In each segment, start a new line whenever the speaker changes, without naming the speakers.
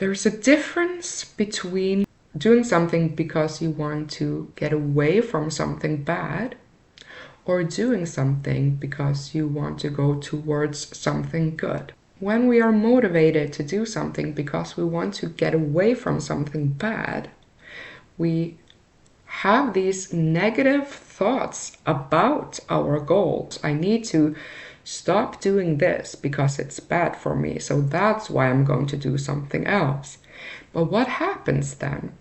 There's a difference between doing something because you want to get away from something bad, or doing something because you want to go towards something good. When we are motivated to do something because we want to get away from something bad, we have these negative thoughts about our goals. I need to stop doing this because it's bad for me, so that's why I'm going to do something else. But what happens then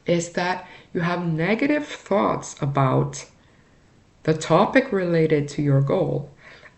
is that you have negative thoughts about the topic related to your goal,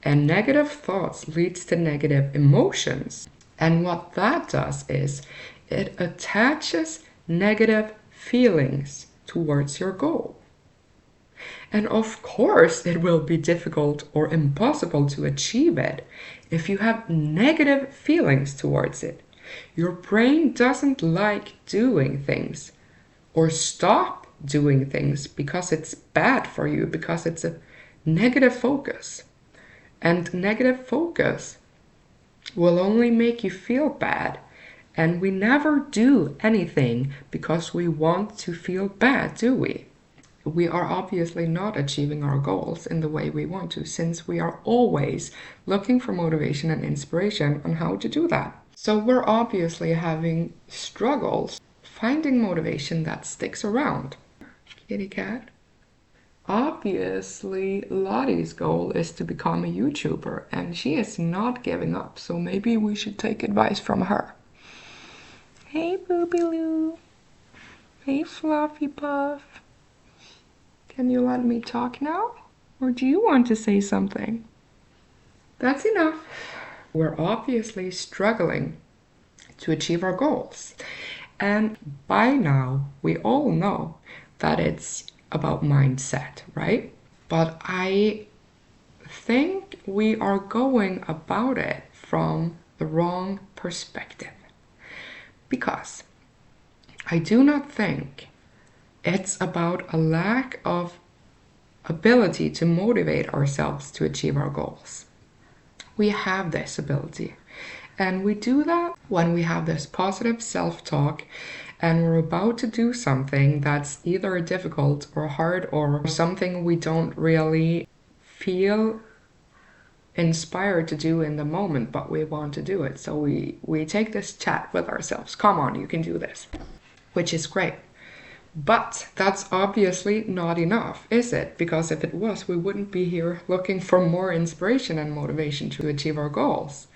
and negative thoughts leads to negative emotions. And what that does is it attaches negative feelings towards your goal. And of course, it will be difficult or impossible to achieve it if you have negative feelings towards it. Your brain doesn't like doing things or stop doing things because it's bad for you, because it's a negative focus. And negative focus will only make you feel bad. And we never do anything because we want to feel bad, do we? We are obviously not achieving our goals in the way we want to, since we are always looking for motivation and inspiration on how to do that. So we're obviously having struggles finding motivation that sticks around. Kitty cat. Obviously, Lottie's goal is to become a YouTuber, and she is not giving up, so maybe we should take advice from her. Hey, Booby Loo. Hey, Fluffy Puff. Can you let me talk now? Or do you want to say something? That's enough. We're obviously struggling to achieve our goals. And by now, we all know that it's about mindset, right? But I think we are going about it from the wrong perspective. Because I do not think it's about a lack of ability to motivate ourselves to achieve our goals. We have this ability. And we do that when we have this positive self-talk and we're about to do something that's either difficult or hard or something we don't really feel inspired to do in the moment, but we want to do it. So we take this chat with ourselves. Come on, you can do this, which is great. But that's obviously not enough, is it? Because if it was, we wouldn't be here looking for more inspiration and motivation to achieve our goals.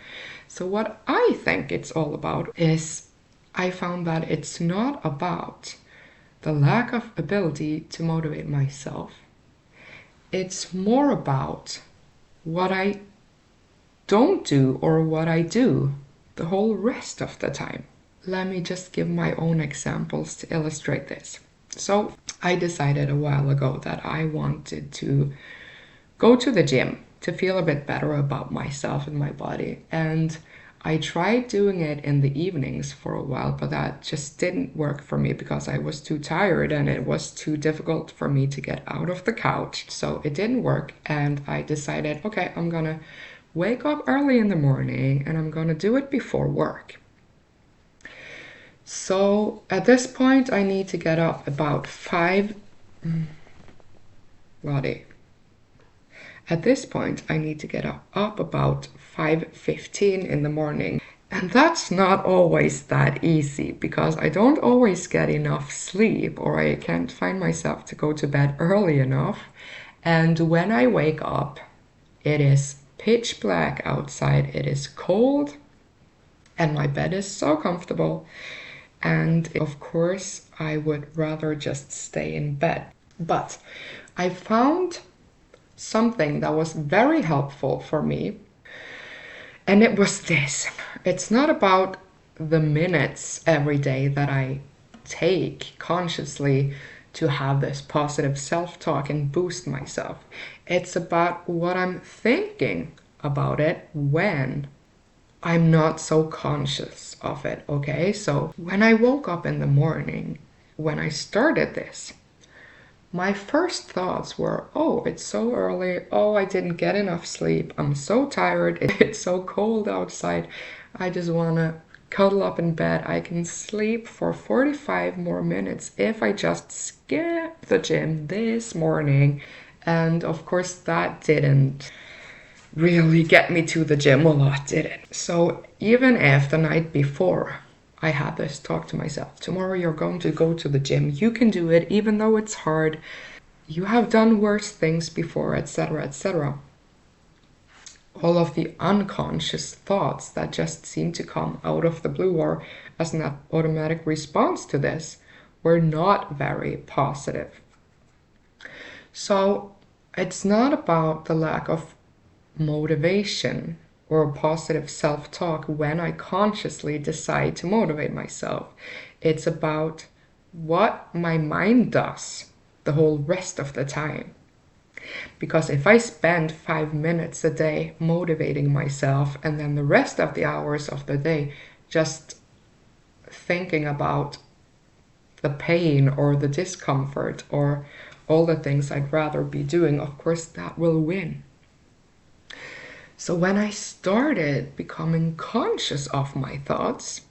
So what I think it's all about is I found that it's not about the lack of ability to motivate myself. It's more about what I don't do or what I do the whole rest of the time. Let me just give my own examples to illustrate this. So I decided a while ago that I wanted to go to the gym to feel a bit better about myself and my body. And I tried doing it in the evenings for a while, but that just didn't work for me because I was too tired and it was too difficult for me to get out of the couch. So it didn't work, and I decided, okay, I'm gonna wake up early in the morning and I'm gonna do it before work. So at this point, I need to get up about 5. Lottie. At this point, I need to get up about 5:15 in the morning. And that's not always that easy because I don't always get enough sleep, or I can't find myself to go to bed early enough. And when I wake up, it is pitch black outside, it is cold, and my bed is so comfortable. And of course, I would rather just stay in bed. But I found something that was very helpful for me, and it was this. It's not about the minutes every day that I take consciously to have this positive self-talk and boost myself. It's about what I'm thinking about it when I'm not so conscious of it, okay? So when I woke up in the morning, when I started this, my first thoughts were, oh, it's so early. Oh, I didn't get enough sleep. I'm so tired. It's so cold outside. I just want to cuddle up in bed. I can sleep for 45 more minutes if I just skip the gym this morning. And of course, that didn't really get me to the gym a lot, did it? So even if the night before I had this talk to myself, tomorrow you're going to go to the gym, you can do it, even though it's hard, you have done worse things before, etc., etc. All of the unconscious thoughts that just seem to come out of the blue or as an automatic response to this were not very positive. So it's not about the lack of motivation or positive self-talk when I consciously decide to motivate myself. It's about what my mind does the whole rest of the time. Because if I spend 5 minutes a day motivating myself and then the rest of the hours of the day just thinking about the pain or the discomfort or all the things I'd rather be doing, of course that will win. So when I started becoming conscious of my thoughts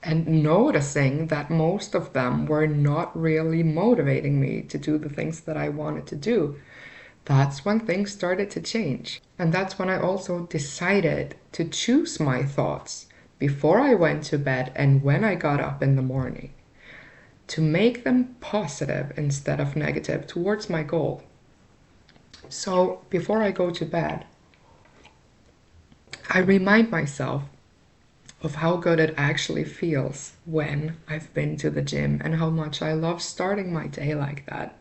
and noticing that most of them were not really motivating me to do the things that I wanted to do, that's when things started to change. And that's when I also decided to choose my thoughts before I went to bed and when I got up in the morning, to make them positive instead of negative towards my goal. So before I go to bed, I remind myself of how good it actually feels when I've been to the gym and how much I love starting my day like that.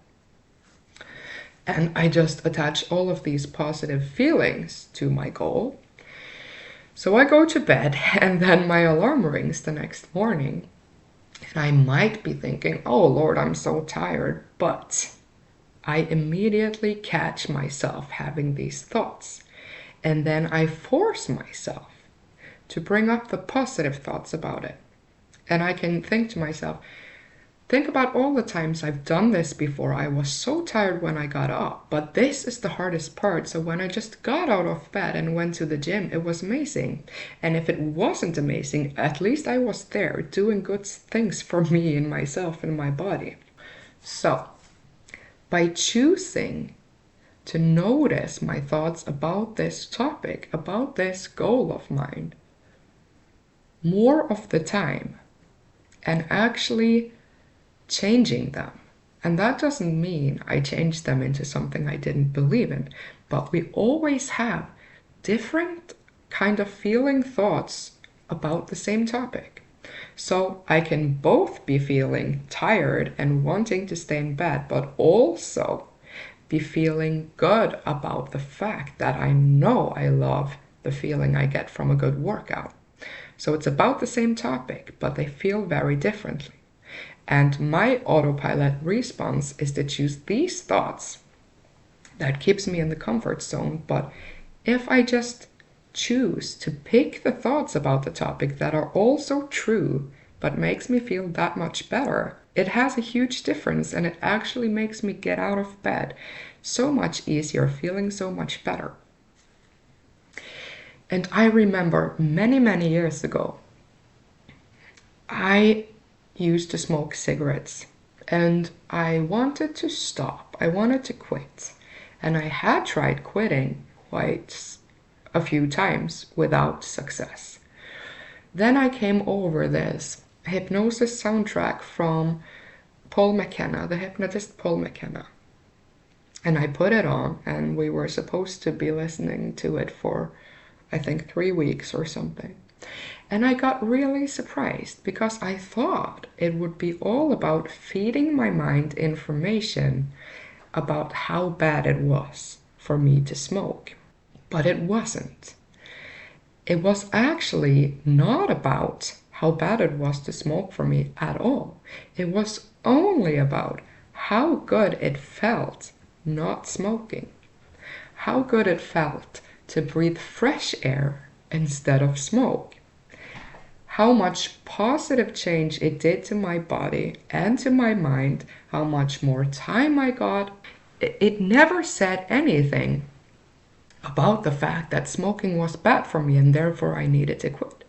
And I just attach all of these positive feelings to my goal. So I go to bed and then my alarm rings the next morning. And I might be thinking, oh Lord, I'm so tired, but I immediately catch myself having these thoughts. And then I force myself to bring up the positive thoughts about it. And I can think to myself, think about all the times I've done this before. I was so tired when I got up, but this is the hardest part. So when I just got out of bed and went to the gym, it was amazing. And if it wasn't amazing, at least I was there doing good things for me and myself and my body. So by choosing to notice my thoughts about this topic, about this goal of mine, more of the time, and actually changing them. And that doesn't mean I changed them into something I didn't believe in, but we always have different kind of feeling thoughts about the same topic. So I can both be feeling tired and wanting to stay in bed, but also be feeling good about the fact that I know I love the feeling I get from a good workout. So it's about the same topic, but they feel very differently. And my autopilot response is to choose these thoughts. That keeps me in the comfort zone. But if I just choose to pick the thoughts about the topic that are also true, but makes me feel that much better, it has a huge difference, and it actually makes me get out of bed so much easier, feeling so much better. And I remember many, many years ago, I used to smoke cigarettes and I wanted to stop. I wanted to quit. And I had tried quitting quite a few times without success. Then I came over this hypnosis soundtrack from Paul McKenna, the hypnotist Paul McKenna. And I put it on, and we were supposed to be listening to it for, I think, 3 weeks or something. And I got really surprised because I thought it would be all about feeding my mind information about how bad it was for me to smoke. But it wasn't. It was actually not about how bad it was to smoke for me at all. It was only about how good it felt not smoking. How good it felt to breathe fresh air instead of smoke. How much positive change it did to my body and to my mind, how much more time I got. It never said anything about the fact that smoking was bad for me and therefore I needed to quit.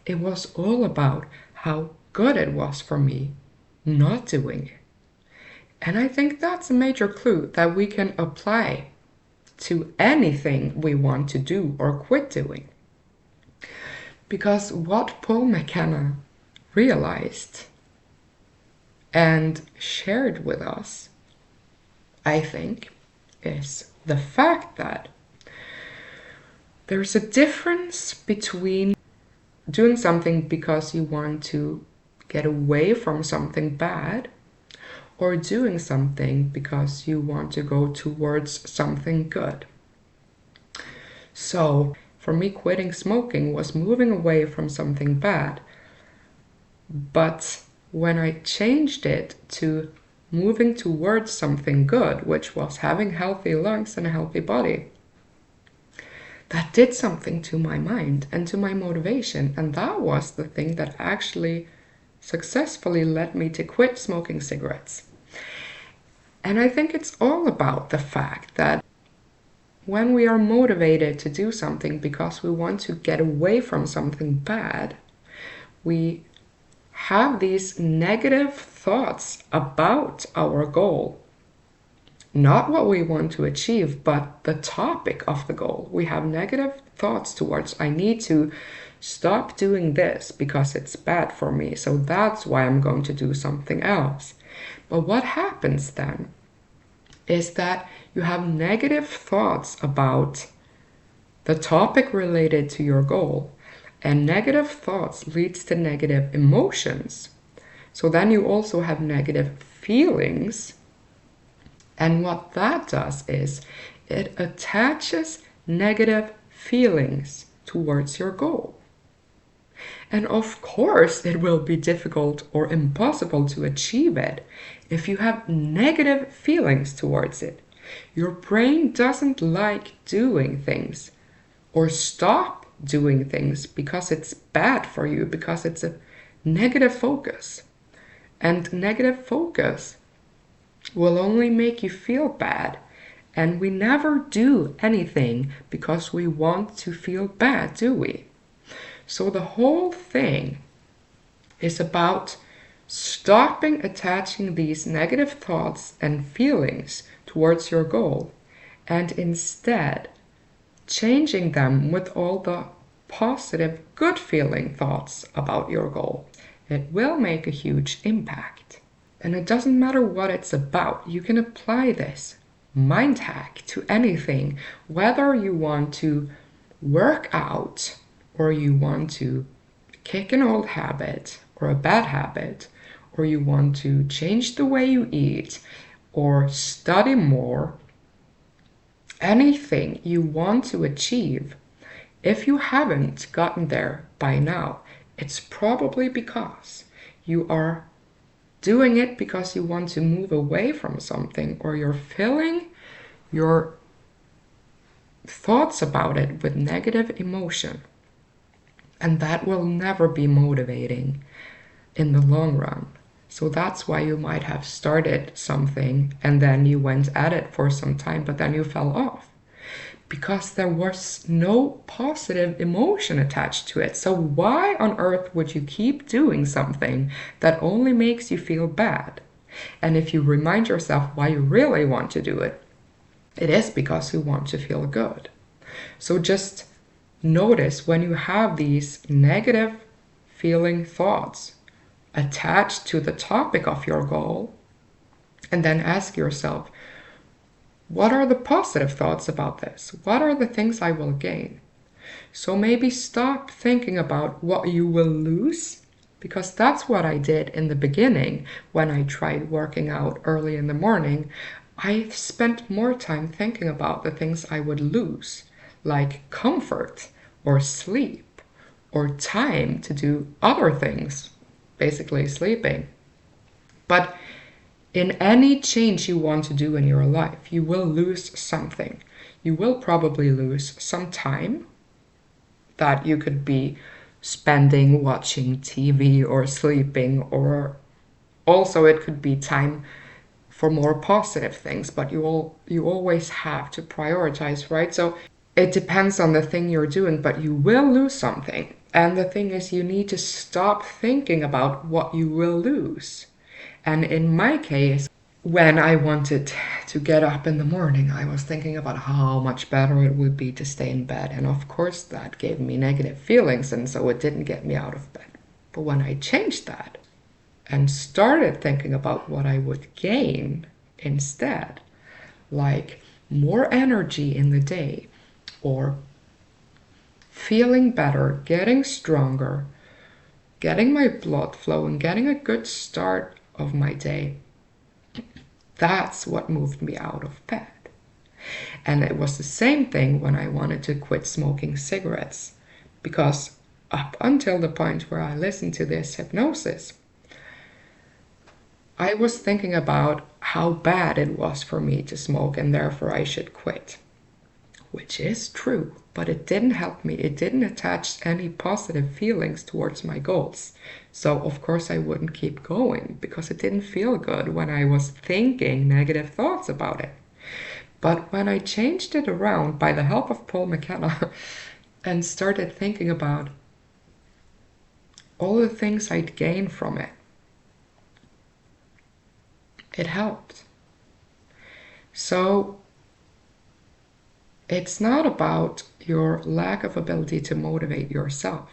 It was all about how good it was for me not doing it. And I think that's a major clue that we can apply to anything we want to do or quit doing. Because what Paul McKenna realized and shared with us, I think, is the fact that there's a difference between doing something because you want to get away from something bad or doing something because you want to go towards something good. So for me, quitting smoking was moving away from something bad. But when I changed it to moving towards something good, which was having healthy lungs and a healthy body, that did something to my mind and to my motivation. And that was the thing that actually successfully led me to quit smoking cigarettes. And I think it's all about the fact that when we are motivated to do something because we want to get away from something bad, we have these negative thoughts about our goal. Not what we want to achieve, but the topic of the goal. We have negative thoughts towards, I need to stop doing this because it's bad for me, so that's why I'm going to do something else. But what happens then is that you have negative thoughts about the topic related to your goal, and negative thoughts leads to negative emotions. So then you also have negative feelings. And what that does is it attaches negative feelings towards your goal. And of course, it will be difficult or impossible to achieve it if you have negative feelings towards it. Your brain doesn't like doing things or stop doing things because it's bad for you, because it's a negative focus. And negative focus will only make you feel bad. And we never do anything because we want to feel bad, do we? So the whole thing is about stopping attaching these negative thoughts and feelings towards your goal and instead changing them with all the positive, good feeling thoughts about your goal. It will make a huge impact. And it doesn't matter what it's about. You can apply this mind hack to anything, whether you want to work out or you want to kick an old habit or a bad habit, or you want to change the way you eat or study more. Anything you want to achieve, if you haven't gotten there by now, it's probably because you are doing it because you want to move away from something, or you're filling your thoughts about it with negative emotion. And that will never be motivating in the long run. So that's why you might have started something and then you went at it for some time, but then you fell off because there was no positive emotion attached to it. So why on earth would you keep doing something that only makes you feel bad? And if you remind yourself why you really want to do it, it is because you want to feel good. So just notice when you have these negative feeling thoughts attached to the topic of your goal, and then ask yourself, what are the positive thoughts about this? What are the things I will gain? So maybe stop thinking about what you will lose, because that's what I did in the beginning when I tried working out early in the morning. I spent more time thinking about the things I would lose, like comfort or sleep or time to do other things, basically sleeping. But in any change you want to do in your life, you will lose something. You will probably lose some time that you could be spending watching TV or sleeping, or also it could be time for more positive things, but you always have to prioritize, right? So it depends on the thing you're doing, but you will lose something. And the thing is, you need to stop thinking about what you will lose. And in my case, when I wanted to get up in the morning, I was thinking about how much better it would be to stay in bed. And of course, that gave me negative feelings, and so it didn't get me out of bed. But when I changed that and started thinking about what I would gain instead, like more energy in the day, or feeling better, getting stronger, getting my blood flowing, getting a good start of my day, that's what moved me out of bed. And it was the same thing when I wanted to quit smoking cigarettes, because up until the point where I listened to this hypnosis, I was thinking about how bad it was for me to smoke and therefore I should quit. Which is true, but it didn't help me. It didn't attach any positive feelings towards my goals. So of course I wouldn't keep going because it didn't feel good when I was thinking negative thoughts about it. But when I changed it around by the help of Paul McKenna and started thinking about all the things I'd gain from it, it helped. So it's not about your lack of ability to motivate yourself.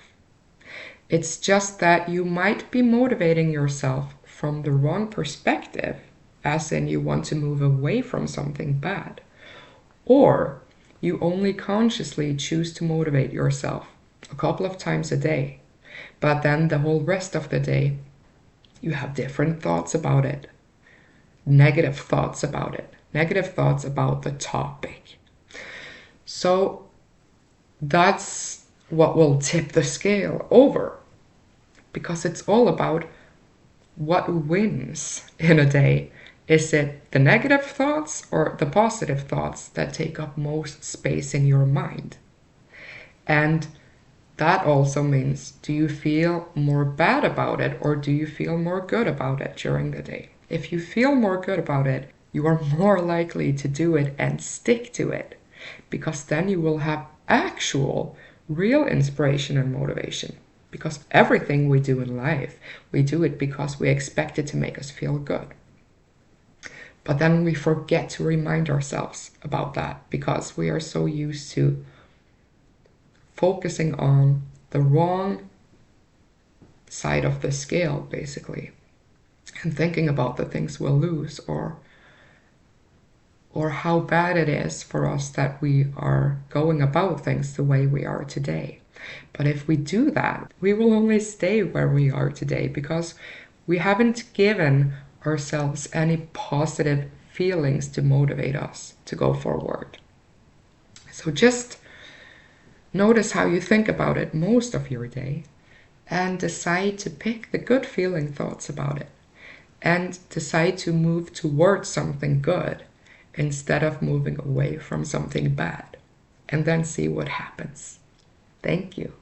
It's just that you might be motivating yourself from the wrong perspective, as in you want to move away from something bad. Or you only consciously choose to motivate yourself a couple of times a day, but then the whole rest of the day you have different thoughts about it, negative thoughts about it, negative thoughts about the topic. So that's what will tip the scale over, because it's all about what wins in a day. Is it the negative thoughts or the positive thoughts that take up most space in your mind? And that also means, do you feel more bad about it or do you feel more good about it during the day? If you feel more good about it, you are more likely to do it and stick to it, because then you will have actual, real inspiration and motivation. Because everything we do in life, we do it because we expect it to make us feel good. But then we forget to remind ourselves about that because we are so used to focusing on the wrong side of the scale, basically, and thinking about the things we'll lose, or how bad it is for us that we are going about things the way we are today. But if we do that, we will only stay where we are today because we haven't given ourselves any positive feelings to motivate us to go forward. So just notice how you think about it most of your day and decide to pick the good feeling thoughts about it and decide to move towards something good instead of moving away from something bad, and then see what happens. Thank you.